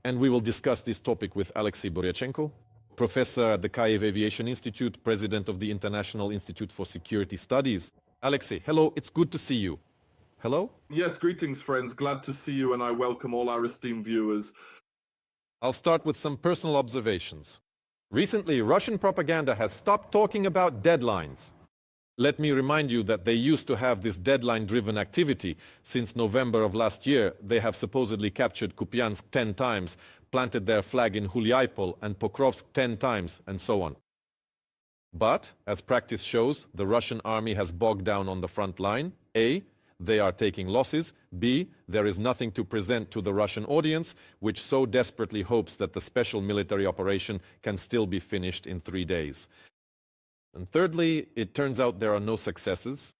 and we will discuss this topic with Oleksiy Buryachenko, professor at the Kyiv Aviation Institute, president of the International Institute for Security Studies. Oleksiy, hello, it's good to see you. Hello? Yes, greetings, friends. Glad to see you, and I welcome all our esteemed viewers. I'll start with some personal observations. Recently, Russian propaganda has stopped talking about deadlines. Let me remind you that they used to have this deadline-driven activity. Since November of last year, they have supposedly captured Kupiansk 10 times, planted their flag in Hulyapol and Pokrovsk 10 times, and so on. But, as practice shows, the Russian army has bogged down on the front line. A. They are taking losses. B. There is nothing to present to the Russian audience, which so desperately hopes that the special military operation can still be finished in 3 days. And thirdly, it turns out there are no successes.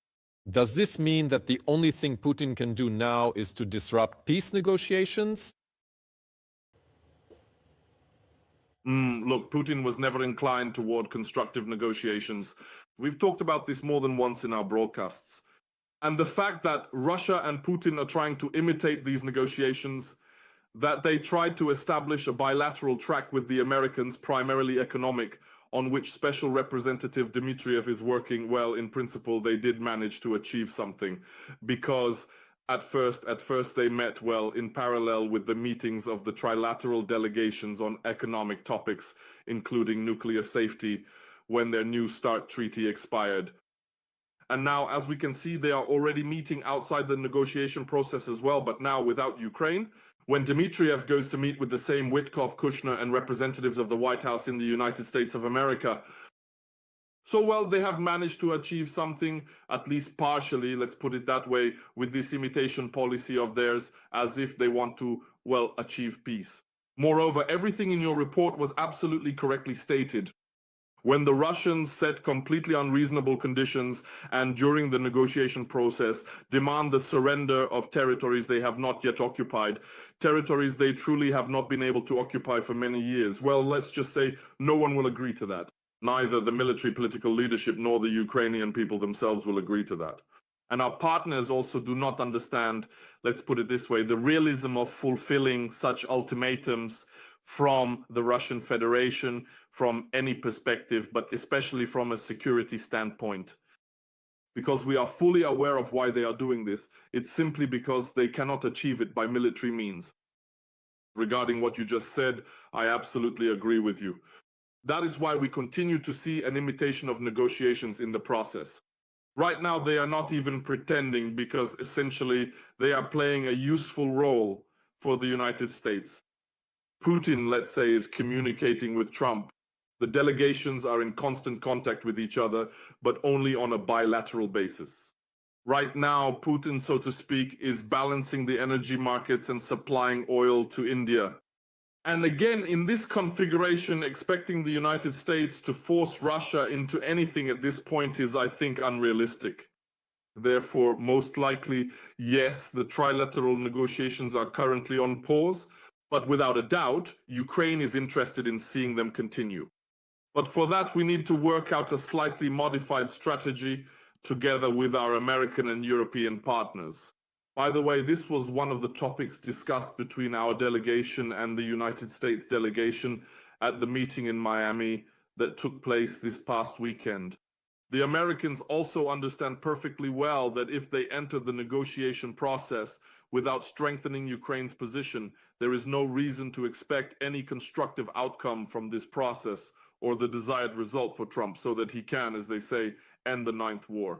Does this mean that the only thing Putin can do now is to disrupt peace negotiations? Look, Putin was never inclined toward constructive negotiations. We've talked about this more than once in our broadcasts. And the fact that Russia and Putin are trying to imitate these negotiations, that they tried to establish a bilateral track with the Americans, primarily economic, on which Special Representative Dmitriev is working, well, in principle, they did manage to achieve something. Because at first they met, well, in parallel with the meetings of the trilateral delegations on economic topics, including nuclear safety, when their New START treaty expired. And now, as we can see, they are already meeting outside the negotiation process as well, but now without Ukraine. When Dmitriev goes to meet with the same Witkoff, Kushner, and representatives of the White House in the United States of America. So, well, they have managed to achieve something, at least partially, let's put it that way, with this imitation policy of theirs, as if they want to, well, achieve peace. Moreover, everything in your report was absolutely correctly stated. When the Russians set completely unreasonable conditions and during the negotiation process demand the surrender of territories they have not yet occupied, territories they truly have not been able to occupy for many years, well, let's just say no one will agree to that. Neither the military political leadership nor the Ukrainian people themselves will agree to that. And our partners also do not understand, let's put it this way, the realism of fulfilling such ultimatums from the Russian Federation, from any perspective, but especially from a security standpoint. Because we are fully aware of why they are doing this. It's simply because they cannot achieve it by military means. Regarding what you just said, I absolutely agree with you. That is why we continue to see an imitation of negotiations in the process. Right now, they are not even pretending because essentially they are playing a useful role for the United States. Putin, let's say, is communicating with Trump. The delegations are in constant contact with each other, but only on a bilateral basis. Right now, Putin, so to speak, is balancing the energy markets and supplying oil to India. And again, in this configuration, expecting the United States to force Russia into anything at this point is, I think, unrealistic. Therefore, most likely, yes, the trilateral negotiations are currently on pause, but without a doubt, Ukraine is interested in seeing them continue. But for that, we need to work out a slightly modified strategy together with our American and European partners. By the way, this was one of the topics discussed between our delegation and the United States delegation at the meeting in Miami that took place this past weekend. The Americans also understand perfectly well that if they enter the negotiation process without strengthening Ukraine's position, there is no reason to expect any constructive outcome from this process or the desired result for Trump so that he can, as they say, end the ninth war.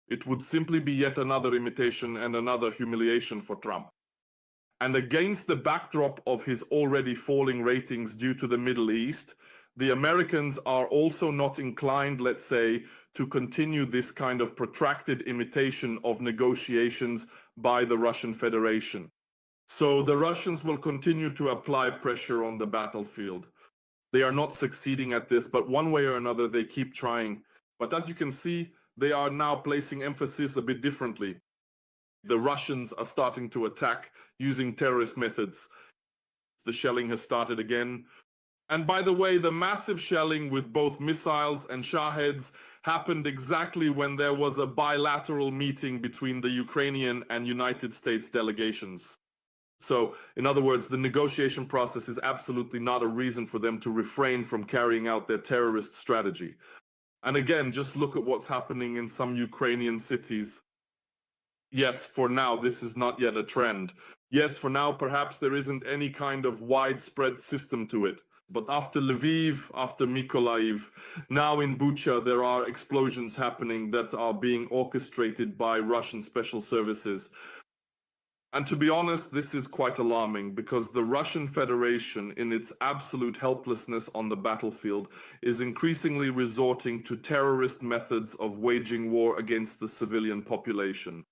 It would simply be yet another imitation and another humiliation for Trump. And against the backdrop of his already falling ratings due to the Middle East, the Americans are also not inclined, let's say, to continue this kind of protracted imitation of negotiations by the Russian Federation. So the Russians will continue to apply pressure on the battlefield. They are not succeeding at this, but one way or another, they keep trying. But as you can see, they are now placing emphasis a bit differently. The Russians are starting to attack using terrorist methods. The shelling has started again. And by the way, the massive shelling with both missiles and Shaheds happened exactly when there was a bilateral meeting between the Ukrainian and United States delegations. So, in other words, the negotiation process is absolutely not a reason for them to refrain from carrying out their terrorist strategy. And again, just look at what's happening in some Ukrainian cities. Yes, for now, this is not yet a trend. Yes, for now, perhaps there isn't any kind of widespread system to it. But after Lviv, after Mykolaiv, now in Bucha, there are explosions happening that are being orchestrated by Russian special services. And to be honest, this is quite alarming because the Russian Federation, in its absolute helplessness on the battlefield, is increasingly resorting to terrorist methods of waging war against the civilian population.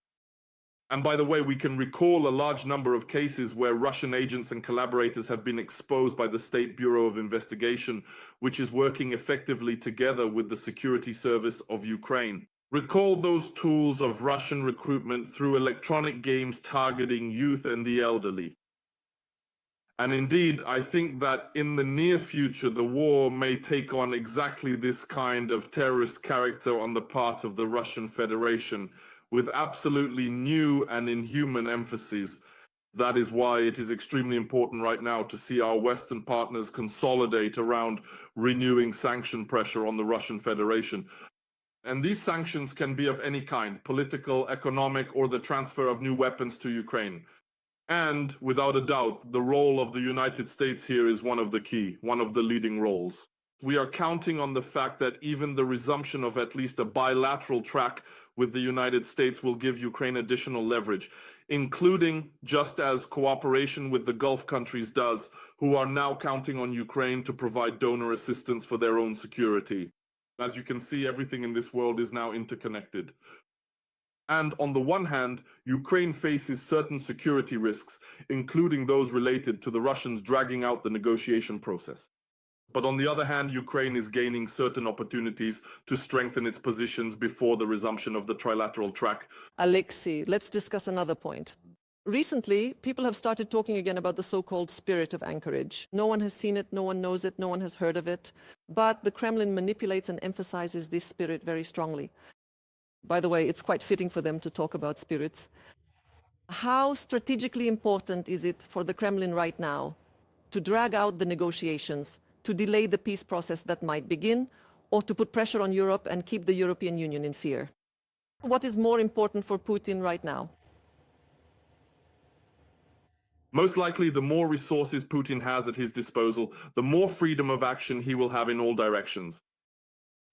And by the way, we can recall a large number of cases where Russian agents and collaborators have been exposed by the State Bureau of Investigation, which is working effectively together with the Security Service of Ukraine. Recall those tools of Russian recruitment through electronic games targeting youth and the elderly. And indeed, I think that in the near future, the war may take on exactly this kind of terrorist character on the part of the Russian Federation, with absolutely new and inhuman emphases. That is why it is extremely important right now to see our Western partners consolidate around renewing sanction pressure on the Russian Federation. And these sanctions can be of any kind, political, economic, or the transfer of new weapons to Ukraine. And without a doubt, the role of the United States here is one of the key, one of the leading roles. We are counting on the fact that even the resumption of at least a bilateral track with the United States will give Ukraine additional leverage, including just as cooperation with the Gulf countries does, who are now counting on Ukraine to provide donor assistance for their own security. As you can see, everything in this world is now interconnected. And on the one hand, Ukraine faces certain security risks, including those related to the Russians dragging out the negotiation process. But on the other hand, Ukraine is gaining certain opportunities to strengthen its positions before the resumption of the trilateral track. Oleksiy, let's discuss another point. Recently, people have started talking again about the so-called spirit of anchorage. No one has seen it, no one knows it, no one has heard of it. But the Kremlin manipulates and emphasizes this spirit very strongly. By the way, it's quite fitting for them to talk about spirits. How strategically important is it for the Kremlin right now to drag out the negotiations, to delay the peace process that might begin, or to put pressure on Europe and keep the European Union in fear? What is more important for Putin right now? Most likely, the more resources Putin has at his disposal, the more freedom of action he will have in all directions.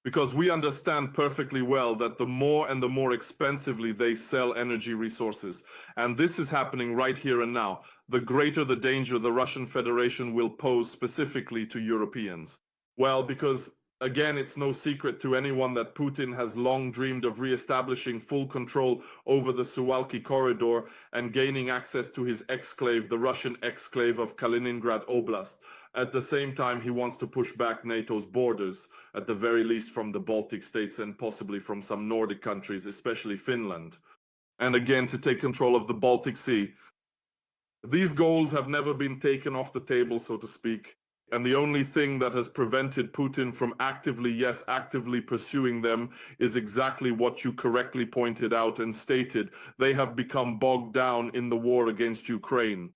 Because we understand perfectly well that the more and the more expensively they sell energy resources, and this is happening right here and now, the greater the danger the Russian Federation will pose specifically to Europeans. Well, because again, it's no secret to anyone that Putin has long dreamed of re-establishing full control over the Suwalki corridor and gaining access to his exclave, the Russian exclave of Kaliningrad Oblast. At the same time, he wants to push back NATO's borders, at the very least from the Baltic states and possibly from some Nordic countries, especially Finland. And again, to take control of the Baltic Sea. These goals have never been taken off the table, so to speak. And the only thing that has prevented Putin from actively pursuing them is exactly what you correctly pointed out and stated. They have become bogged down in the war against Ukraine.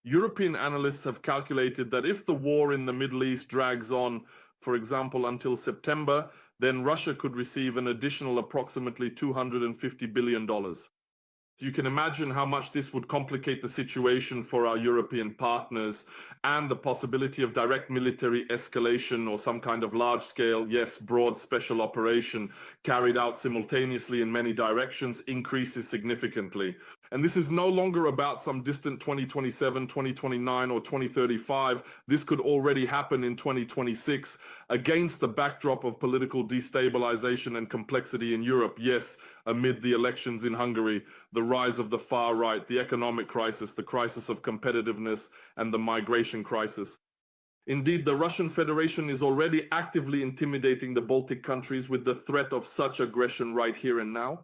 European analysts have calculated that if the war in the Middle East drags on, for example, until September, then Russia could receive an additional approximately $250 billion. So you can imagine how much this would complicate the situation for our European partners, and the possibility of direct military escalation or some kind of large-scale, yes, broad special operation carried out simultaneously in many directions increases significantly. And this is no longer about some distant 2027, 2029, or 2035. This could already happen in 2026 against the backdrop of political destabilization and complexity in Europe. Yes, amid the elections in Hungary, the rise of the far right, the economic crisis, the crisis of competitiveness, and the migration crisis. Indeed, the Russian Federation is already actively intimidating the Baltic countries with the threat of such aggression right here and now.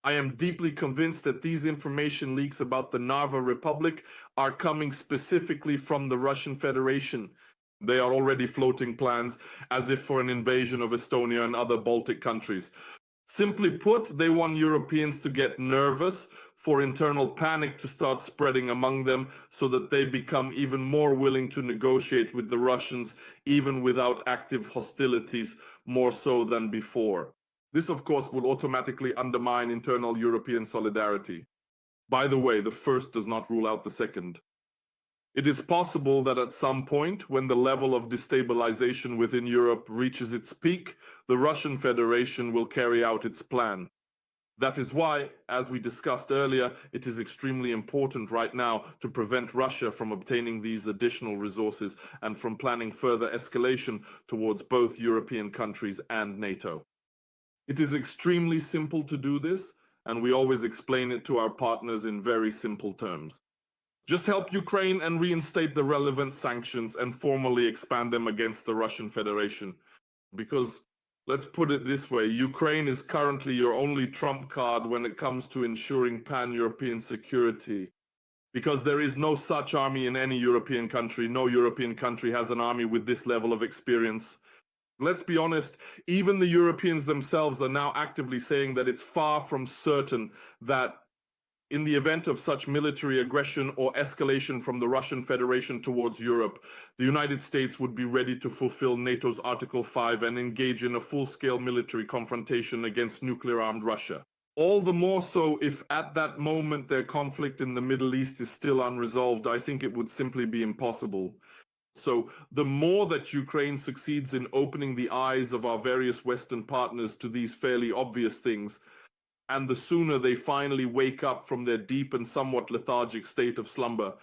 I am deeply convinced that these information leaks about the Narva Republic are coming specifically from the Russian Federation. They are already floating plans as if for an invasion of Estonia and other Baltic countries. Simply put, they want Europeans to get nervous for internal panic to start spreading among them so that they become even more willing to negotiate with the Russians, even without active hostilities, more so than before. This, of course, will automatically undermine internal European solidarity. By the way, the first does not rule out the second. It is possible that at some point, when the level of destabilization within Europe reaches its peak, the Russian Federation will carry out its plan. That is why, as we discussed earlier, it is extremely important right now to prevent Russia from obtaining these additional resources and from planning further escalation towards both European countries and NATO. It is extremely simple to do this, and we always explain it to our partners in very simple terms. Just help Ukraine and reinstate the relevant sanctions and formally expand them against the Russian Federation. Because, let's put it this way, Ukraine is currently your only trump card when it comes to ensuring pan-European security. Because there is no such army in any European country. No European country has an army with this level of experience. Let's be honest, even the Europeans themselves are now actively saying that it's far from certain that in the event of such military aggression or escalation from the Russian Federation towards Europe, the United States would be ready to fulfill NATO's Article 5 and engage in a full-scale military confrontation against nuclear-armed Russia. All the more so if at that moment their conflict in the Middle East is still unresolved. I think it would simply be impossible. So the more that Ukraine succeeds in opening the eyes of our various Western partners to these fairly obvious things, and the sooner they finally wake up from their deep and somewhat lethargic state of slumber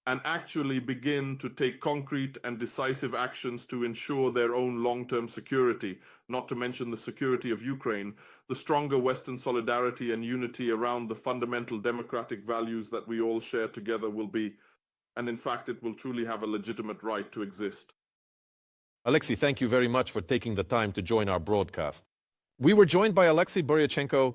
and actually begin to take concrete and decisive actions to ensure their own long-term security, not to mention the security of Ukraine, the stronger Western solidarity and unity around the fundamental democratic values that we all share together will be, and in fact it will truly have a legitimate right to exist. Oleksiy, thank you very much for taking the time to join our broadcast. We were joined by Oleksiy Buryachenko,